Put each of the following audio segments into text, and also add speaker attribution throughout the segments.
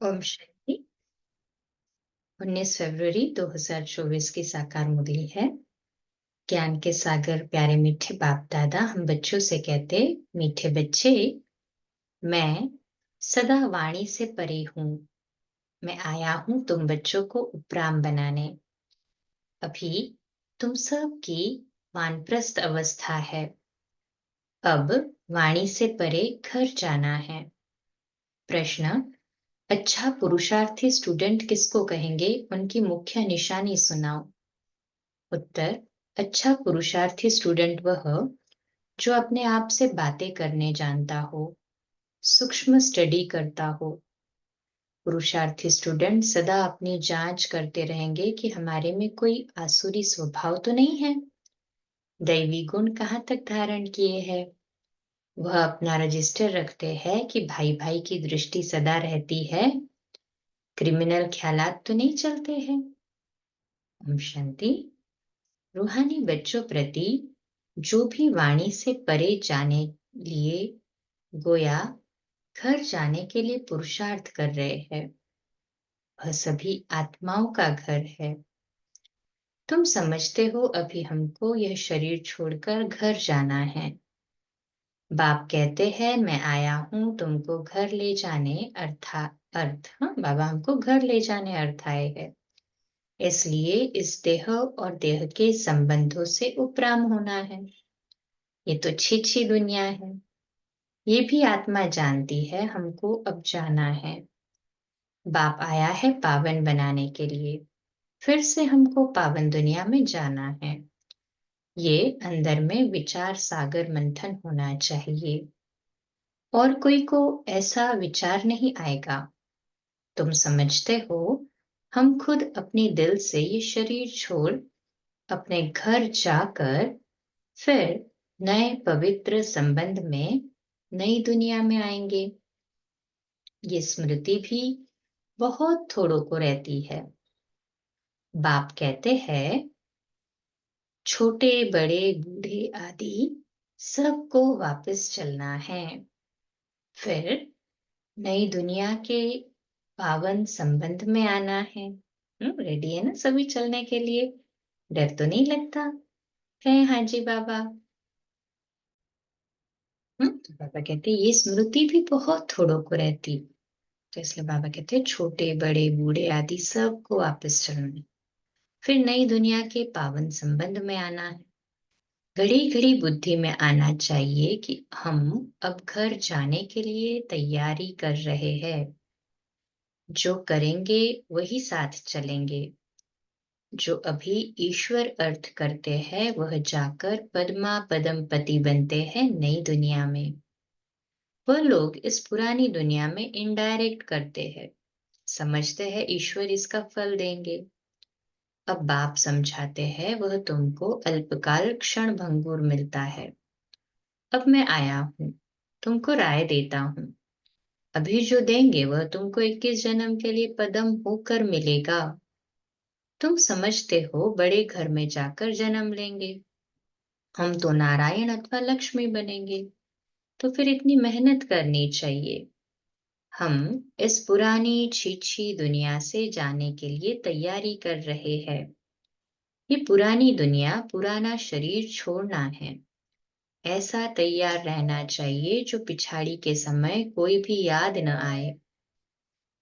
Speaker 1: ओम शांति। 19 फरवरी 2024 की साकार मुरली है। ज्ञान के सागर प्यारे मीठे बाप दादा हम बच्चों से कहते, मीठे बच्चे, मैं सदा वाणी से परे हूँ। मैं आया हूँ तुम बच्चों को उपराम बनाने। अभी तुम सब की वानप्रस्थ अवस्था है। अब वाणी से परे घर जाना है। प्रश्न: अच्छा पुरुषार्थी स्टूडेंट किसको कहेंगे? उनकी मुख्य निशानी सुनाओ। उत्तर: अच्छा पुरुषार्थी स्टूडेंट वह जो अपने आप से बातें करने जानता हो, सूक्ष्म स्टडी करता हो। पुरुषार्थी स्टूडेंट सदा अपनी जांच करते रहेंगे कि हमारे में कोई आसुरी स्वभाव तो नहीं है, दैवी गुण कहाँ तक धारण किए हैं। वह अपना रजिस्टर रखते हैं कि भाई भाई की दृष्टि सदा रहती है, क्रिमिनल ख्यालात तो नहीं चलते हैं। ओम शांति। रूहानी बच्चों प्रति जो भी वाणी से परे जाने लिए गोया घर जाने के लिए पुरुषार्थ कर रहे हैं, वह सभी आत्माओं का घर है। तुम समझते हो अभी हमको यह शरीर छोड़कर घर जाना है। बाप कहते हैं मैं आया हूं तुमको घर ले जाने, बाबा हमको घर ले जाने अर्थ आए हैं। इसलिए इस देह और देह के संबंधों से उपराम होना है। ये तो छी दुनिया है। ये भी आत्मा जानती है हमको अब जाना है। बाप आया है पावन बनाने के लिए, फिर से हमको पावन दुनिया में जाना है। ये अंदर में विचार सागर मंथन होना चाहिए और कोई को ऐसा विचार नहीं आएगा। तुम समझते हो हम खुद अपनी दिल से ये शरीर छोड़ अपने घर जाकर फिर नए पवित्र संबंध में नई दुनिया में आएंगे। ये स्मृति भी बहुत थोड़ों को रहती है। बाप कहते हैं छोटे बड़े बूढ़े आदि सबको वापस चलना है, फिर नई दुनिया के पावन संबंध में आना है। रेडी है ना सभी चलने के लिए? डर तो नहीं लगता? कहें हाँ जी बाबा। तो बाबा कहते ये स्मृति भी बहुत थोड़ों को रहती, तो इसलिए बाबा कहते हैं छोटे बड़े बूढ़े आदि सबको वापस चलना है, फिर नई दुनिया के पावन संबंध में आना है। घड़ी घड़ी बुद्धि में आना चाहिए कि हम अब घर जाने के लिए तैयारी कर रहे हैं। जो करेंगे वही साथ चलेंगे। जो अभी ईश्वर अर्थ करते हैं वह जाकर पद्मा पदम पति बनते हैं नई दुनिया में। वह लोग इस पुरानी दुनिया में इनडायरेक्ट करते हैं, समझते हैं ईश्वर इसका फल देंगे। अब बाप समझाते हैं वह तुमको अल्पकाल क्षण भंगुर मिलता है। अब मैं आया हूँ तुमको राय देता हूँ। अभी जो देंगे वह तुमको 21 जन्म के लिए पदम होकर मिलेगा। तुम समझते हो बड़े घर में जाकर जन्म लेंगे, हम तो नारायण अथवा लक्ष्मी बनेंगे, तो फिर इतनी मेहनत करनी चाहिए। हम इस पुरानी छीछी दुनिया से जाने के लिए तैयारी कर रहे हैं। ये पुरानी दुनिया पुराना शरीर छोड़ना है, ऐसा तैयार रहना चाहिए जो पिछाड़ी के समय कोई भी याद न आए।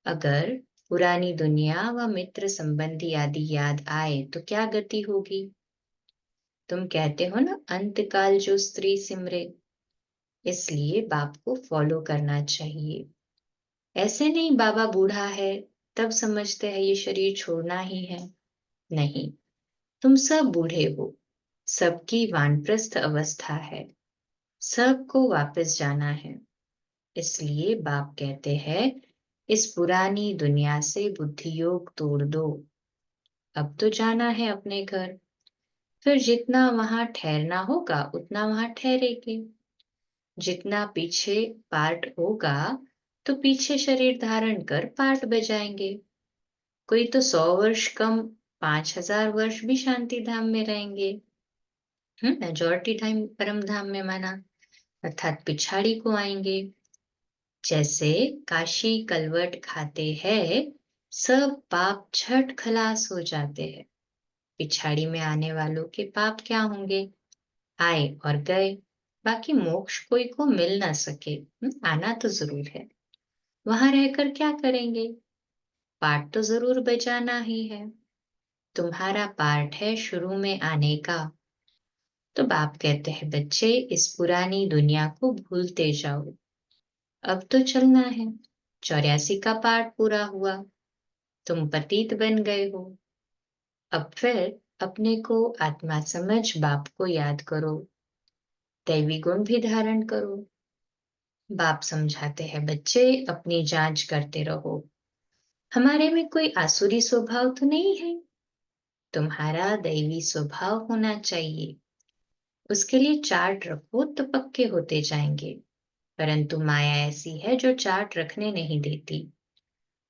Speaker 1: अगर पुरानी दुनिया व मित्र संबंधी आदि याद आए तो क्या गति होगी? तुम कहते हो ना अंतकाल जो स्त्री सिमरे, इसलिए बाप को फॉलो करना चाहिए। ऐसे नहीं बाबा बूढ़ा है तब समझते हैं ये शरीर छोड़ना ही है। नहीं, तुम सब बूढ़े हो, सबकी वानप्रस्थ अवस्था है, सबको वापस जाना है। इसलिए बाप कहते हैं इस पुरानी दुनिया से बुद्धि योग तोड़ दो। अब तो जाना है अपने घर, फिर जितना वहां ठहरना होगा उतना वहां ठहरेंगे। जितना पीछे पार्ट होगा तो पीछे शरीर धारण कर पार्ट बजाएंगे। कोई तो 100 वर्ष कम 5000 वर्ष भी शांति धाम में रहेंगे। मेजोरिटी टाइम परम धाम में माना, अर्थात पिछाड़ी को आएंगे। जैसे काशी कलवट खाते हैं, सब पाप झट खलास हो जाते हैं। पिछाड़ी में आने वालों के पाप क्या होंगे? आए और गए, बाकी मोक्ष कोई को मिल ना सके। आना तो जरूर है। वहां रहकर क्या करेंगे? पाठ तो जरूर बजाना ही है। तुम्हारा पार्ट है शुरू में आने का। तो बाप कहते हैं, बच्चे इस पुरानी दुनिया को भूलते जाओ। अब तो चलना है। 84 का पार्ट पूरा हुआ। तुम पतित बन गए हो। अब फिर अपने को आत्मा समझ बाप को याद करो। दैवी गुण भी धारण करो। बाप समझाते हैं, बच्चे अपनी जांच करते रहो। हमारे में कोई आसुरी स्वभाव तो नहीं है। तुम्हारा दैवी स्वभाव होना चाहिए। उसके लिए चार्ट रखो तो पक्के होते जाएंगे। परंतु माया ऐसी है जो चार्ट रखने नहीं देती।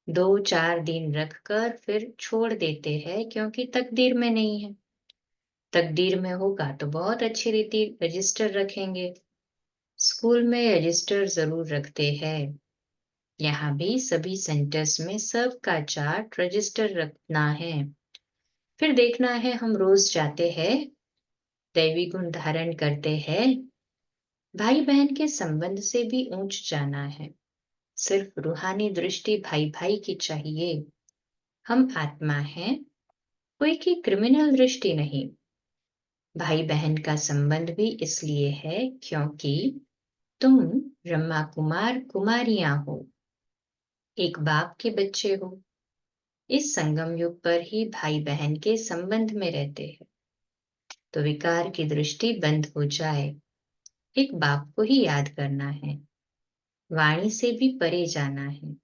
Speaker 1: 2-4 दिन रखकर फिर छोड़ देते हैं, क्योंकि तकदीर में नहीं है। तकदीर में होगा तो बहुत अच्छी रीति रजिस्टर रखेंगे। स्कूल में रजिस्टर जरूर रखते हैं। यहाँ भी सभी सेंटर्स में सबका चार्ट रजिस्टर रखना है। फिर देखना है, हम रोज जाते हैं, दैवी गुण धारण करते हैं। भाई बहन के संबंध से भी ऊंच जाना है। सिर्फ रूहानी दृष्टि भाई भाई की चाहिए। हम आत्मा हैं, कोई की क्रिमिनल दृष्टि नहीं। भाई बहन का संबंध भी इसलिए है क्योंकि तुम ब्रह्मा कुमार कुमारियां हो, एक बाप के बच्चे हो। इस संगम युग पर ही भाई बहन के संबंध में रहते हैं। तो विकार की दृष्टि बंद हो जाए। एक बाप को ही याद करना है। वाणी से भी परे जाना है।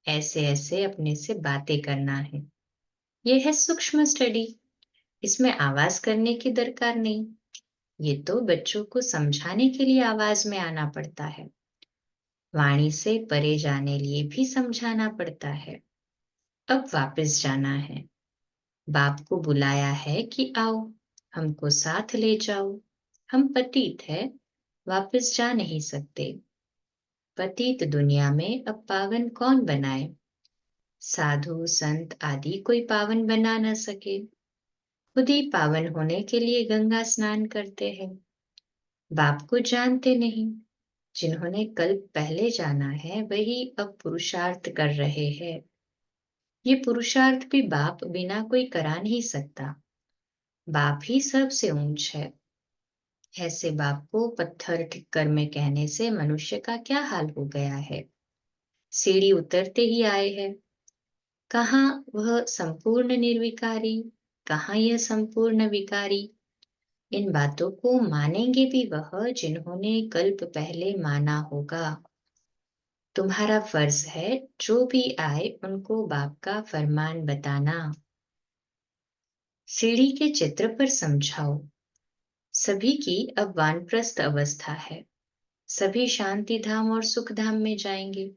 Speaker 1: ऐसे ऐसे अपने से बातें करना है। यह है सूक्ष्म स्टडी। इसमें आवाज करने की दरकार नहीं। ये तो बच्चों को समझाने के लिए आवाज में आना पड़ता है। वाणी से परे जाने लिए भी समझाना पड़ता है। अब वापस जाना है। बाप को बुलाया है कि आओ, हमको साथ ले जाओ। हम पतित है, वापस जा नहीं सकते। पतित दुनिया में अब पावन कौन बनाए? साधु संत आदि कोई पावन बना न सके। खुद ही पावन होने के लिए गंगा स्नान करते हैं। बाप को जानते नहीं। जिन्होंने कल पहले जाना है वही अब पुरुषार्थ कर रहे हैं। ये पुरुषार्थ भी बाप बिना कोई करा नहीं सकता। बाप ही सबसे ऊंच है। ऐसे बाप को पत्थर ठिक्कर में कहने से मनुष्य का क्या हाल हो गया है। सीढ़ी उतरते ही आए हैं। कहाँ वह संपूर्ण निर्विकारी, कहाँ यह संपूर्ण विकारी। इन बातों को मानेंगे भी वह जिन्होंने कल्प पहले माना होगा। तुम्हारा फर्ज है जो भी आए उनको बाप का फरमान बताना। सीढ़ी के चित्र पर समझाओ। सभी की अब वानप्रस्थ अवस्था है। सभी शांति धाम और सुख धाम में जाएंगे।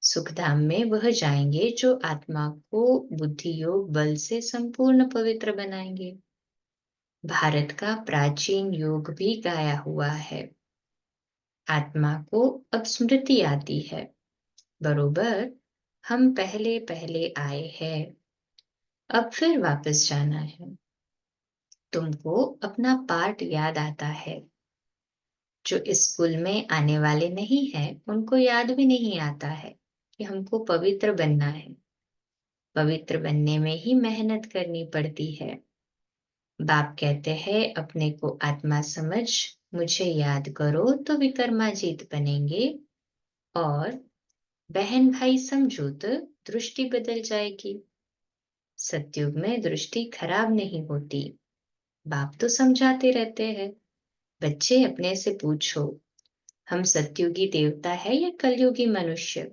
Speaker 1: सुख धाम में वह जाएंगे जो आत्मा को बुद्धि योग बल से संपूर्ण पवित्र बनाएंगे। भारत का प्राचीन योग भी गाया हुआ है। आत्मा को अब स्मृति आती है। बरोबर हम पहले पहले आए हैं। अब फिर वापस जाना है। तुमको अपना पाठ याद आता है। जो इस स्कूल में आने वाले नहीं हैं, उनको याद भी नहीं आता है कि हमको पवित्र बनना है। पवित्र बनने में ही मेहनत करनी पड़ती है। बाप कहते हैं, अपने को आत्मा समझ मुझे याद करो तो विक्रमाजीत बनेंगे। और बहन भाई समझो तो दृष्टि बदल जाएगी। सतयुग में दृष्टि खराब नहीं होती। बाप तो समझाते रहते हैं। बच्चे अपने से पूछो, हम सतयुगी देवता है या कलयुगी मनुष्य?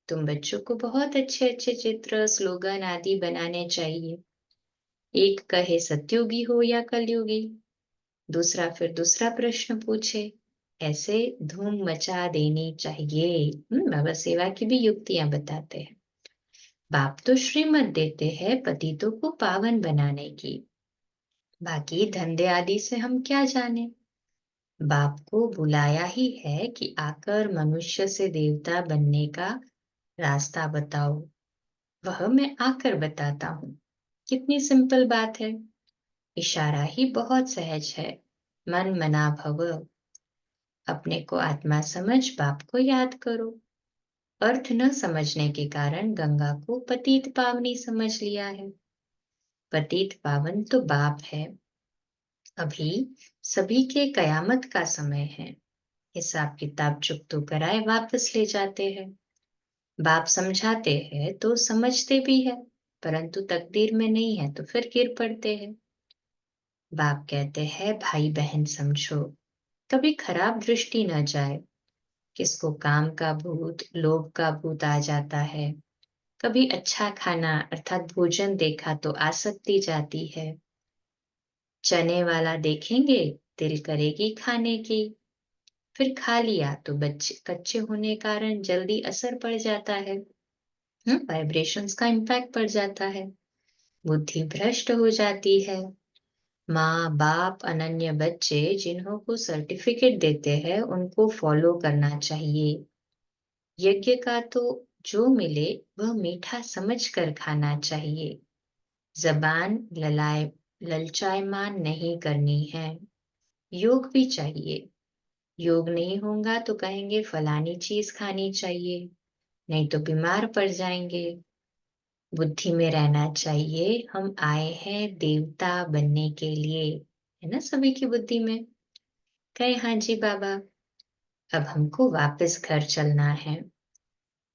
Speaker 1: तुम बच्चों को बहुत अच्छे अच्छे चित्र स्लोगन आदि बनाने चाहिए। एक कहे सतयुगी हो या कलयुगी, दूसरा फिर दूसरा प्रश्न पूछे। ऐसे धूम मचा देनी चाहिए। बाबा सेवा की भी युक्तियां बताते हैं। बाप तो श्रीमत देते हैं पतितों को पावन बनाने की। बाकी धंधे आदि से हम क्या जाने। बाप को बुलाया ही है कि आकर मनुष्य से देवता बनने का रास्ता बताओ। वह मैं आकर बताता हूँ। कितनी सिंपल बात है। इशारा ही बहुत सहज है। मन मना भव। अपने को आत्मा समझ बाप को याद करो। अर्थ न समझने के कारण गंगा को पतित पावनी समझ लिया है। पतित पावन तो बाप है। अभी सभी के कयामत का समय है। हिसाब किताब चुकतो कराए वापस ले जाते हैं। बाप समझाते हैं तो समझते भी है, परंतु तकदीर में नहीं है तो फिर गिर पड़ते हैं। बाप कहते हैं भाई बहन समझो, कभी खराब दृष्टि न जाए। किसको काम का भूत, लोभ का भूत आ जाता है। कभी अच्छा खाना अर्थात भोजन देखा तो आसक्ति जाती है। चने वाला देखेंगे, दिल करेगी खाने की। फिर खा लिया तो बच्चे कच्चे होने कारण जल्दी असर पड़ जाता है। वाइब्रेशंस का इम्पैक्ट पड़ जाता है। बुद्धि भ्रष्ट हो जाती है। माँ बाप अनन्य बच्चे जिन्हों को सर्टिफिकेट देते हैं उनको फॉलो करना चाहिए। यज्ञ का तो जो मिले वह मीठा समझकर खाना चाहिए। जबान ललचायमान नहीं करनी है। योग भी चाहिए। योग नहीं होगा तो कहेंगे फलानी चीज खानी चाहिए, नहीं तो बीमार पड़ जाएंगे। बुद्धि में रहना चाहिए हम आए हैं देवता बनने के लिए, है ना सभी की बुद्धि में। कहे हाँ जी बाबा, अब हमको वापस घर चलना है।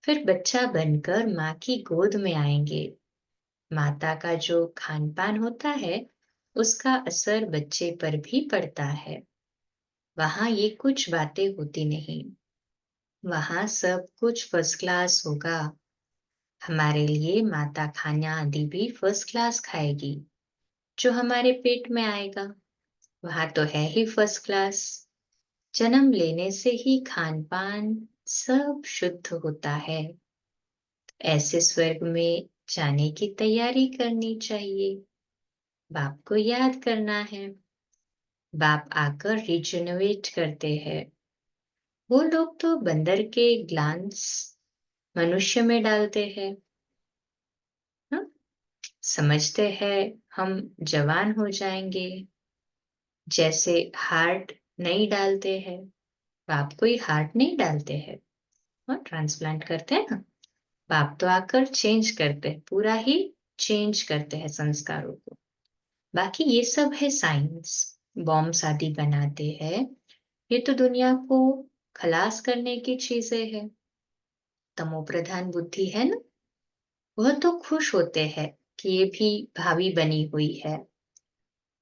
Speaker 1: फिर बच्चा बनकर माँ की गोद में आएंगे। माता का जो खान पान होता है उसका असर बच्चे पर भी पड़ता है। वहां ये कुछ बातें होती नहीं। वहां सब कुछ फर्स्ट क्लास होगा। हमारे लिए माता खाना आदि भी फर्स्ट क्लास खाएगी। जो हमारे पेट में आएगा वहां तो है ही फर्स्ट क्लास। जन्म लेने से ही खान पान सब शुद्ध होता है। ऐसे स्वर्ग में जाने की तैयारी करनी चाहिए। बाप को याद करना है। बाप आकर रिजनरेट करते हैं। वो लोग तो बंदर के ग्लांस मनुष्य में डालते हैं। हाँ? समझते हैं हम जवान हो जाएंगे। जैसे हार्ट नहीं डालते हैं, बाप कोई हार्ट नहीं डालते हैं और ट्रांसप्लांट करते हैं ना। बाप तो आकर चेंज करते हैं, पूरा ही चेंज करते हैं संस्कारों को। बाकी ये सब है साइंस। बॉम्ब्स आदि बनाते हैं, ये तो दुनिया को खलास करने की चीजें हैं। तमो प्रधान बुद्धि है ना, वह तो खुश होते हैं कि ये भी भावी बनी हुई है।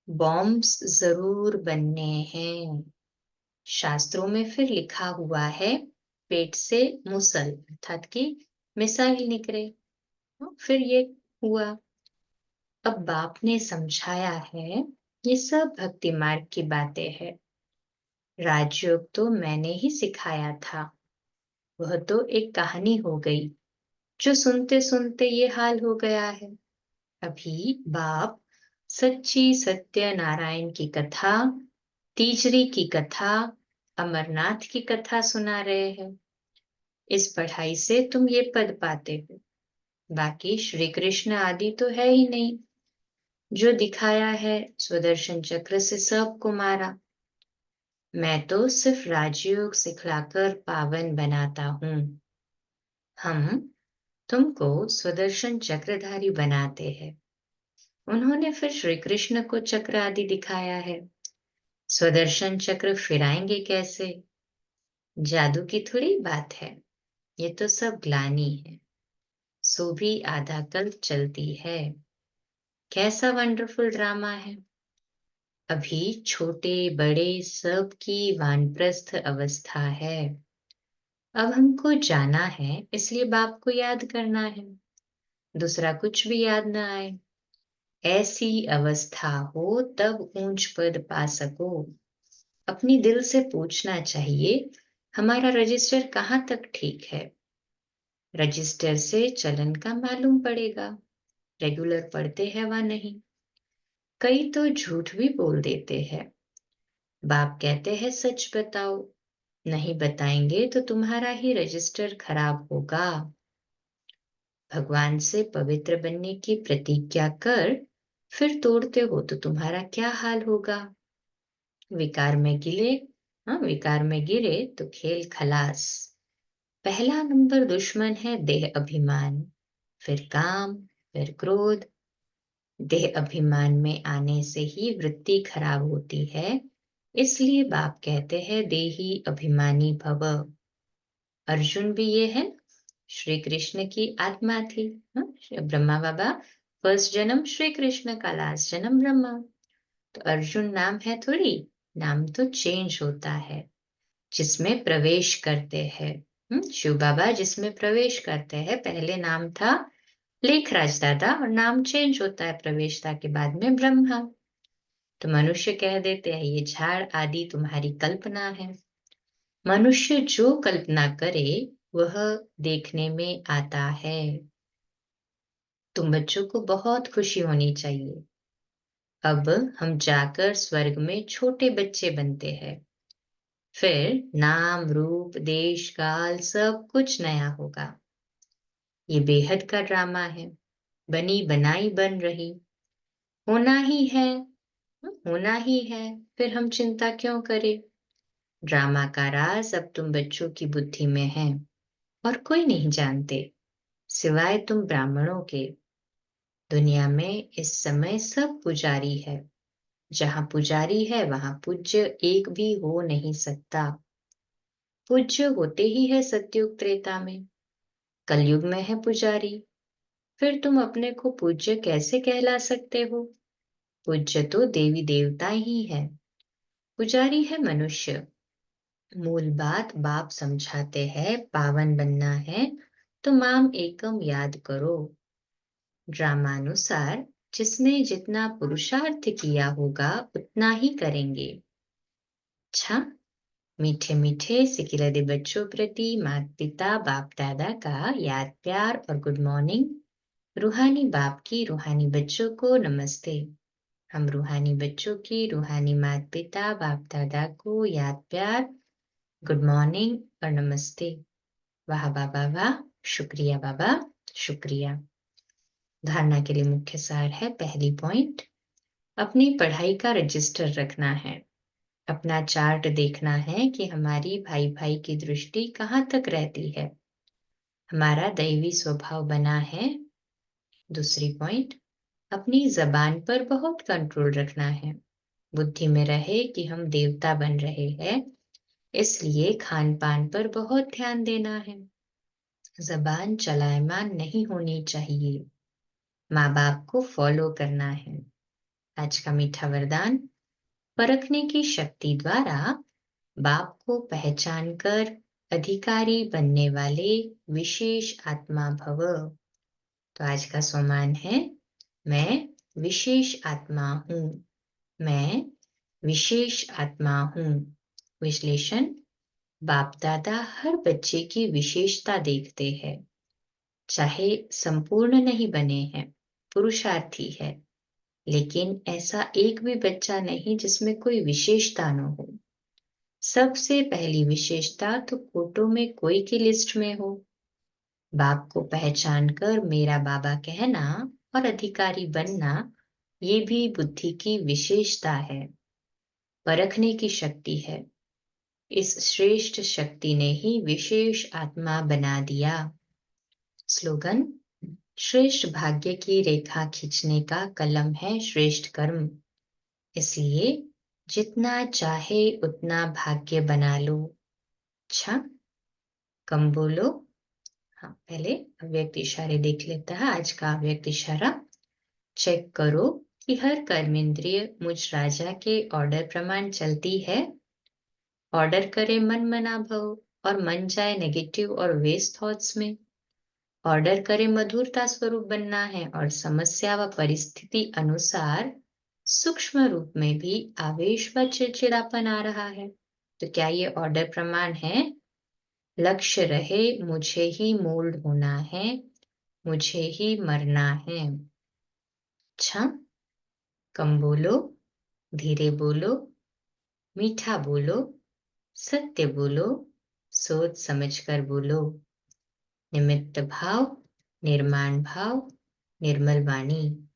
Speaker 1: बॉम्ब्स जरूर बनने हैं। शास्त्रों में फिर लिखा हुआ है पेट से मुसल अर्थात कि मिसाइल निकले। फिर ये हुआ। अब बाप ने समझाया है ये सब भक्ति मार्ग की बातें हैं। राजयोग तो मैंने ही सिखाया था। वह तो एक कहानी हो गई जो सुनते सुनते ये हाल हो गया है। अभी बाप सच्ची सत्य नारायण की कथा, तीजरी की कथा, अमरनाथ की कथा सुना रहे हैं। इस पढ़ाई से तुम ये पद पाते हो। बाकी श्री कृष्ण आदि तो है ही नहीं। जो दिखाया है स्वदर्शन चक्र से सबको मारा। मैं तो सिर्फ राजयोग सिखलाकर पावन बनाता हूँ। हम तुमको स्वदर्शन चक्रधारी बनाते हैं। उन्होंने फिर श्री कृष्ण को चक्र आदि दिखाया है। स्वदर्शन चक्र फिराएंगे कैसे? जादू की थोड़ी बात है। ये तो सब ग्लानी है। सो भी आधा कल चलती है। कैसा वंडरफुल ड्रामा है। अभी छोटे बड़े सब की वानप्रस्थ अवस्था है। अब हमको जाना है, इसलिए बाप को याद करना है। दूसरा कुछ भी याद ना आए। ऐसी अवस्था हो तब ऊंच पद पा सको। अपनी दिल से पूछना चाहिए हमारा रजिस्टर कहाँ तक ठीक है। रजिस्टर से चलन का मालूम पड़ेगा, रेगुलर पढ़ते हैं व नहीं। कई तो झूठ भी बोल देते हैं। बाप कहते हैं सच बताओ, नहीं बताएंगे तो तुम्हारा ही रजिस्टर खराब होगा। भगवान से पवित्र बनने की प्रतिज्ञा कर फिर तोड़ते हो तो तुम्हारा क्या हाल होगा। विकार में विकार में गिरे तो खेल खलास। पहला नंबर दुश्मन है देह अभिमान, फिर काम, फिर क्रोध। देह अभिमान में आने से ही वृत्ति खराब होती है, इसलिए बाप कहते हैं देही अभिमानी भव। अर्जुन भी ये है, श्री कृष्ण की आत्मा थी। ब्रह्मा बाबा फर्स्ट जन्म श्री कृष्ण का, लास्ट जन्म ब्रह्मा। तो अर्जुन नाम है थोड़ी, नाम तो चेंज होता है जिसमें प्रवेश करते हैं। शिव बाबा जिसमें प्रवेश करते हैं, पहले नाम था लेखराज दादा और नाम चेंज होता है प्रवेशता के बाद में ब्रह्मा। तो मनुष्य कह देते हैं ये झाड़ आदि तुम्हारी कल्पना है। मनुष्य जो कल्पना करे वह देखने में आता है। तुम बच्चों को बहुत खुशी होनी चाहिए। अब हम जाकर स्वर्ग में छोटे बच्चे बनते हैं, फिर नाम रूप देश काल सब कुछ नया होगा। ये बेहद का ड्रामा है, बनी बनाई बन रही, होना ही है, होना ही है, फिर हम चिंता क्यों करें। ड्रामा का राज अब तुम बच्चों की बुद्धि में है और कोई नहीं जानते सिवाय तुम ब्राह्मणों के। दुनिया में इस समय सब पुजारी है, जहां पुजारी है वहां पूज्य एक भी हो नहीं सकता। पूज्य होते ही है सतयुग त्रेता में, कलयुग में है पुजारी। फिर तुम अपने को पूज्य कैसे कहला सकते हो। पूज्य तो देवी देवता ही है, पुजारी है मनुष्य। मूल बात बाप समझाते हैं, पावन बनना है तो माम एकम याद करो। ड्रामानुसार जिसने जितना पुरुषार्थ किया होगा उतना ही करेंगे। अच्छा, मीठे मीठे सिकिलदे बच्चों प्रति माता पिता बाप दादा का याद प्यार और गुड मॉर्निंग। रूहानी बाप की रूहानी बच्चों को नमस्ते। हम रूहानी बच्चों की रूहानी माता पिता बाप दादा को याद प्यार, गुड मॉर्निंग और नमस्ते। वाह बाबा वाह, शुक्रिया बाबा, शुक्रिया। धारणा के लिए मुख्य सार है, पहली पॉइंट, अपनी पढ़ाई का रजिस्टर रखना है। अपना चार्ट देखना है कि हमारी भाई भाई की दृष्टि कहाँ तक रहती है, हमारा दैवी स्वभाव बना है। दूसरी पॉइंट, अपनी जबान पर बहुत कंट्रोल रखना है। बुद्धि में रहे कि हम देवता बन रहे हैं, इसलिए खान पान पर बहुत ध्यान देना है। जबान चलायमान नहीं होनी चाहिए, माँ बाप को फॉलो करना है। आज का मीठा वरदान, परखने की शक्ति द्वारा बाप को पहचान कर अधिकारी बनने वाले विशेष आत्मा भव। तो आज का सोमान है, मैं विशेष आत्मा हूँ, मैं विशेष आत्मा हूँ। विश्लेषण, बाप दादा हर बच्चे की विशेषता देखते हैं, चाहे संपूर्ण नहीं बने हैं, पुरुषार्थी है, लेकिन ऐसा एक भी बच्चा नहीं जिसमें कोई विशेषता न हो। सबसे पहली विशेषता तो फोटो में कोई की लिस्ट में हो। बाप को पहचान कर मेरा बाबा कहना और अधिकारी बनना, ये भी बुद्धि की विशेषता है, परखने की शक्ति है। इस श्रेष्ठ शक्ति ने ही विशेष आत्मा बना दिया। स्लोगन, श्रेष्ठ भाग्य की रेखा खींचने का कलम है श्रेष्ठ कर्म, इसलिए जितना चाहे उतना भाग्य बना लो। अच्छा, कम बोलो। हाँ, पहले अव्यक्त इशारे देख लेता है। आज का अव्यक्त इशारा, चेक करो कि हर कर्मेंद्रिय मुझ राजा के ऑर्डर प्रमाण चलती है। ऑर्डर करे मन मना भव और मन जाए नेगेटिव और वेस्ट थॉट्स में। ऑर्डर करे मधुरता स्वरूप बनना है और समस्या व परिस्थिति अनुसार सूक्ष्म रूप में भी आवेश व चिड़चिड़ापन आ रहा है, तो क्या ये ऑर्डर प्रमाण है। लक्ष्य रहे मुझे ही मोल्ड होना है, मुझे ही मरना है। अच्छा, कम बोलो, धीरे बोलो, मीठा बोलो, सत्य बोलो, सोच समझकर बोलो। निमित्त भाव, निर्माण भाव, निर्मल वाणी।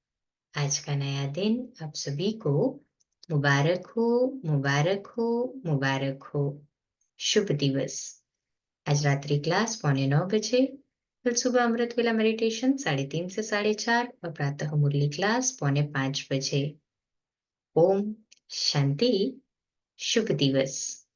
Speaker 1: आज का नया दिन आप सभी को मुबारक हो, मुबारक हो, मुबारक हो। शुभ दिवस। आज रात्रि क्लास 8:45 बजे, कल सुबह अमृत वेला मेडिटेशन 3:30 से 4:30 और प्रातः मुरली क्लास 4:45 बजे। ओम शांति। शुभ दिवस।